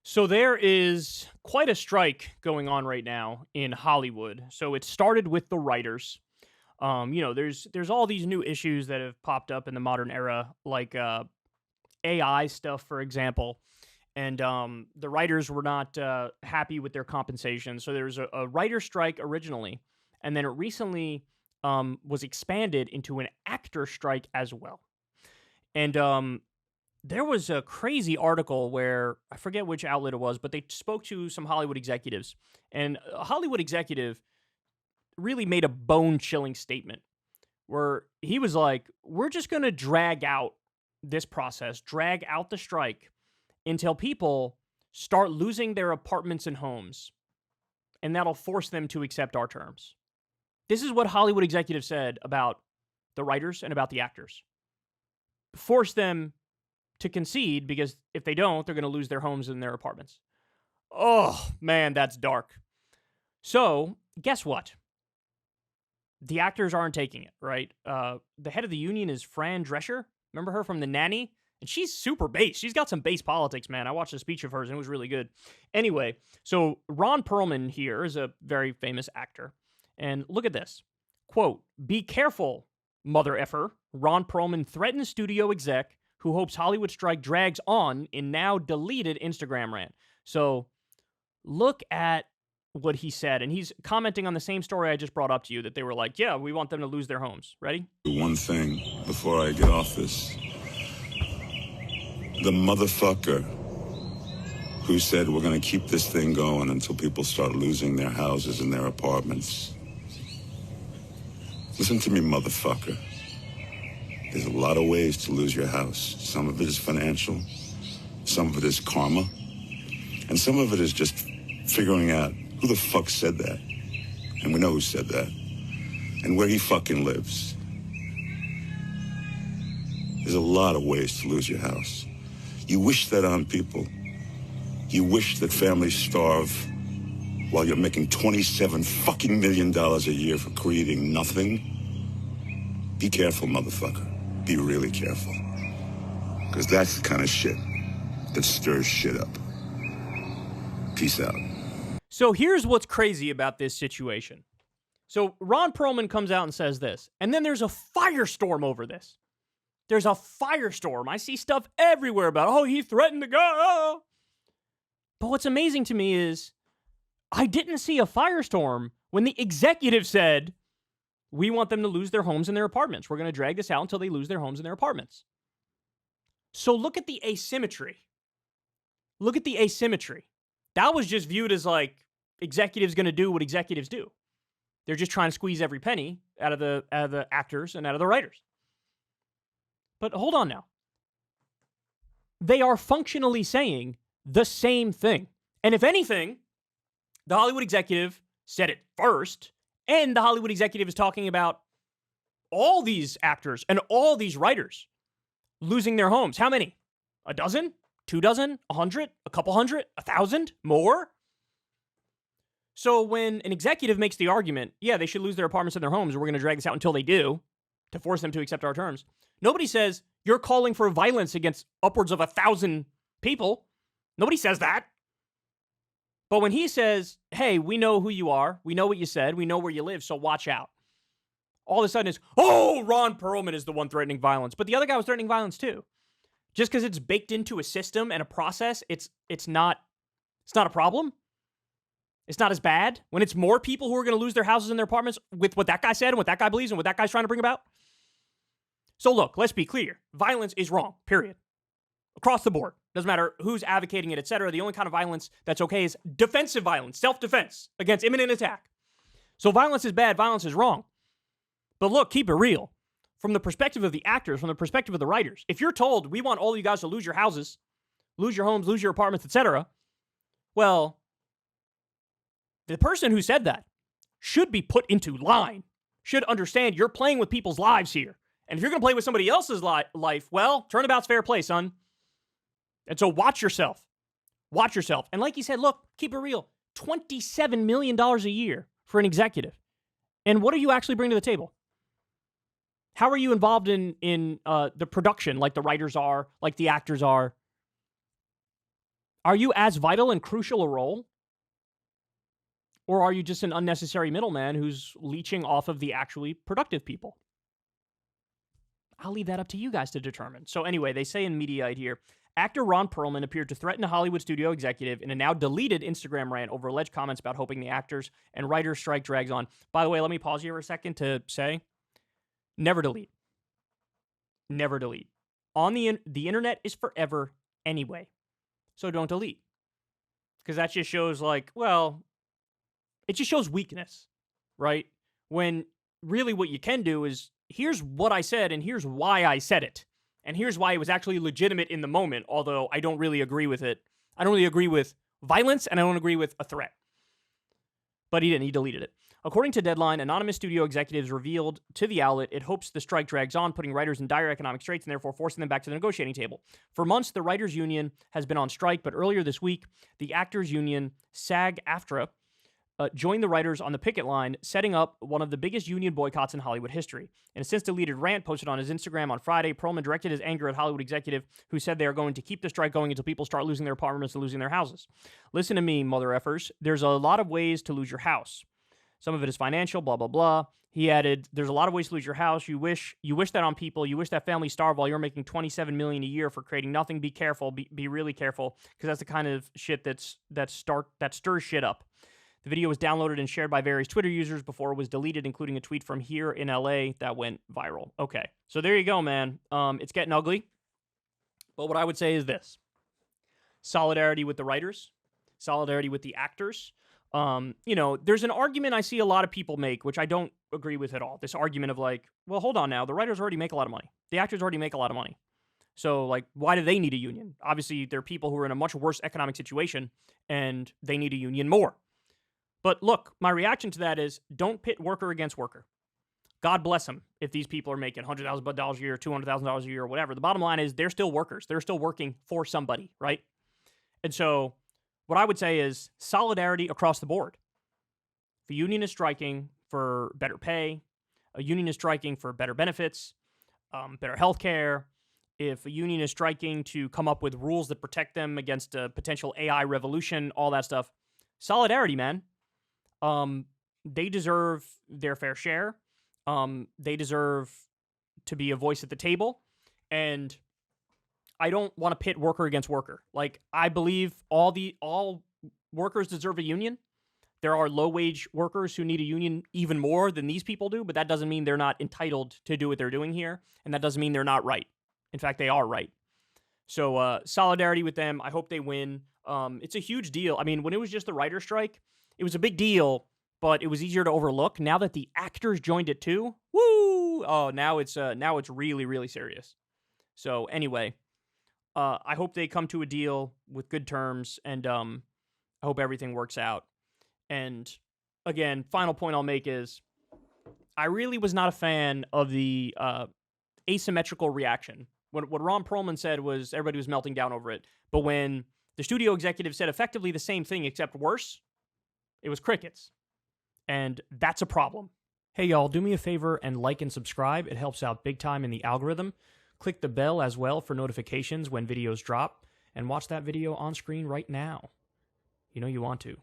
So there is quite a strike going on right now in Hollywood. So it started with the writers. There's all these new issues that have popped up in the modern era, like AI stuff, for example. And the writers were not happy with their compensation. So there was a writer strike originally, and then it recently was expanded into an actor strike as well. And there was a crazy article where I forget which outlet it was, but they spoke to some Hollywood executives, and a Hollywood executive really made a bone-chilling statement where he was like, "We're just going to drag out this process, drag out the strike until people start losing their apartments and homes, and that'll force them to accept our terms." This is what Hollywood executives said about the writers and about the actors. Force them to concede, because if they don't, they're going to lose their homes and their apartments. Oh, man, that's dark. So, guess what? The actors aren't taking it, right? The head of the union is Fran Drescher. Remember her from The Nanny? And she's super base. She's got some base politics, man. I watched a speech of hers, and it was really good. Anyway, so Ron Perlman here is a very famous actor. And look at this. Quote, "Be careful, mother effer." Ron Perlman threatens studio exec who hopes Hollywood strike drags on in now deleted Instagram rant. So look at what he said, and he's commenting on the same story I just brought up to you, that they were like, yeah, we want them to lose their homes. Ready? One thing before I get off this. The motherfucker who said we're going to keep this thing going until people start losing their houses and their apartments. Listen to me, motherfucker. There's a lot of ways to lose your house. Some of it is financial, some of it is karma, and some of it is just figuring out who the fuck said that. And we know who said that, and where he fucking lives. There's a lot of ways to lose your house. You wish that on people. You wish that families starve while you're making $27 fucking million a year for creating nothing. Be careful, motherfucker. Be really careful. Because that's the kind of shit that stirs shit up. Peace out. So here's what's crazy about this situation. So Ron Perlman comes out and says this, and then there's a firestorm over this. There's a firestorm. I see stuff everywhere about, oh, he threatened to go. But what's amazing to me is I didn't see a firestorm when the executive said, we want them to lose their homes and their apartments. We're going to drag this out until they lose their homes and their apartments. So look at the asymmetry. Look at the asymmetry. That was just viewed as like executives going to do what executives do. They're just trying to squeeze every penny out of the actors and out of the writers. But hold on now. They are functionally saying the same thing. And if anything, the Hollywood executive said it first, and the Hollywood executive is talking about all these actors and all these writers losing their homes. How many? A dozen? 2 dozen? 100? A couple hundred? 1,000? More? So when an executive makes the argument, yeah, they should lose their apartments and their homes, and we're going to drag this out until they do, to force them to accept our terms, nobody says, you're calling for violence against upwards of 1,000 people. Nobody says that. But when he says, hey, we know who you are, we know what you said, we know where you live, so watch out. All of a sudden it's, oh, Ron Perlman is the one threatening violence. But the other guy was threatening violence too. Just because it's baked into a system and a process, it's not a problem. It's not as bad when it's more people who are going to lose their houses and their apartments with what that guy said and what that guy believes and what that guy's trying to bring about. So look, let's be clear. Violence is wrong, period. Across the board. Doesn't matter who's advocating it, etc. The only kind of violence that's okay is defensive violence, self-defense against imminent attack. So violence is bad, violence is wrong. But look, keep it real. From the perspective of the actors, from the perspective of the writers, if you're told, we want all you guys to lose your houses, lose your homes, lose your apartments, etc., well, the person who said that should be put into line, should understand you're playing with people's lives here. And if you're going to play with somebody else's life, well, turnabout's fair play, son. And so watch yourself. Watch yourself. And like he said, look, keep it real. $27 million a year for an executive. And what are you actually bringing to the table? How are you involved in the production like the writers are, like the actors are? Are you as vital and crucial a role? Or are you just an unnecessary middleman who's leeching off of the actually productive people? I'll leave that up to you guys to determine. So anyway, they say in Mediaite here, actor Ron Perlman appeared to threaten a Hollywood studio executive in a now deleted Instagram rant over alleged comments about hoping the actors and writers strike drags on. By the way, let me pause here for a second to say, never delete. Never delete. On the internet is forever anyway. So don't delete. Because that just shows it just shows weakness, right? When really what you can do is, here's what I said and here's why I said it. And here's why it was actually legitimate in the moment, although I don't really agree with it. I don't really agree with violence, and I don't agree with a threat. But he didn't. He deleted it. According to Deadline, anonymous studio executives revealed to the outlet it hopes the strike drags on, putting writers in dire economic straits and therefore forcing them back to the negotiating table. For months, the writers' union has been on strike, but earlier this week, the actors' union, SAG-AFTRA, joined the writers on the picket line, setting up one of the biggest union boycotts in Hollywood history. In a since-deleted rant posted on his Instagram on Friday, Perlman directed his anger at Hollywood executive who said they are going to keep the strike going until people start losing their apartments and losing their houses. Listen to me, mother effers. There's a lot of ways to lose your house. Some of it is financial, blah, blah, blah. He added, there's a lot of ways to lose your house. You wish that on people. You wish that families starve while you're making $27 million a year for creating nothing. Be careful. Be really careful, because that's the kind of shit that stirs shit up. The video was downloaded and shared by various Twitter users before it was deleted, including a tweet from here in LA that went viral. Okay, so there you go, man. It's getting ugly. But what I would say is this. Solidarity with the writers. Solidarity with the actors. There's an argument I see a lot of people make, which I don't agree with at all. This argument of well, hold on now. The writers already make a lot of money. The actors already make a lot of money. So, why do they need a union? Obviously, there are people who are in a much worse economic situation, and they need a union more. But look, my reaction to that is, don't pit worker against worker. God bless them if these people are making $100,000 a year, $200,000 a year, or whatever. The bottom line is they're still workers. They're still working for somebody, right? And so what I would say is solidarity across the board. If a union is striking for better pay, a union is striking for better benefits, better health care, if a union is striking to come up with rules that protect them against a potential AI revolution, all that stuff, solidarity, man. They deserve their fair share. They deserve to be a voice at the table. And I don't want to pit worker against worker. I believe all workers deserve a union. There are low-wage workers who need a union even more than these people do, but that doesn't mean they're not entitled to do what they're doing here, and that doesn't mean they're not right. In fact, they are right. So solidarity with them. I hope they win. It's a huge deal. I mean, when it was just the writer's strike, it was a big deal, but it was easier to overlook. Now that the actors joined it too, woo! Oh, now it's really, really serious. So anyway, I hope they come to a deal with good terms, and I hope everything works out. And again, final point I'll make is, I really was not a fan of the asymmetrical reaction. What Ron Perlman said was everybody was melting down over it, but when the studio executive said effectively the same thing except worse, it was crickets. And that's a problem. Hey, y'all, do me a favor and like and subscribe. It helps out big time in the algorithm. Click the bell as well for notifications when videos drop. And watch that video on screen right now. You know you want to.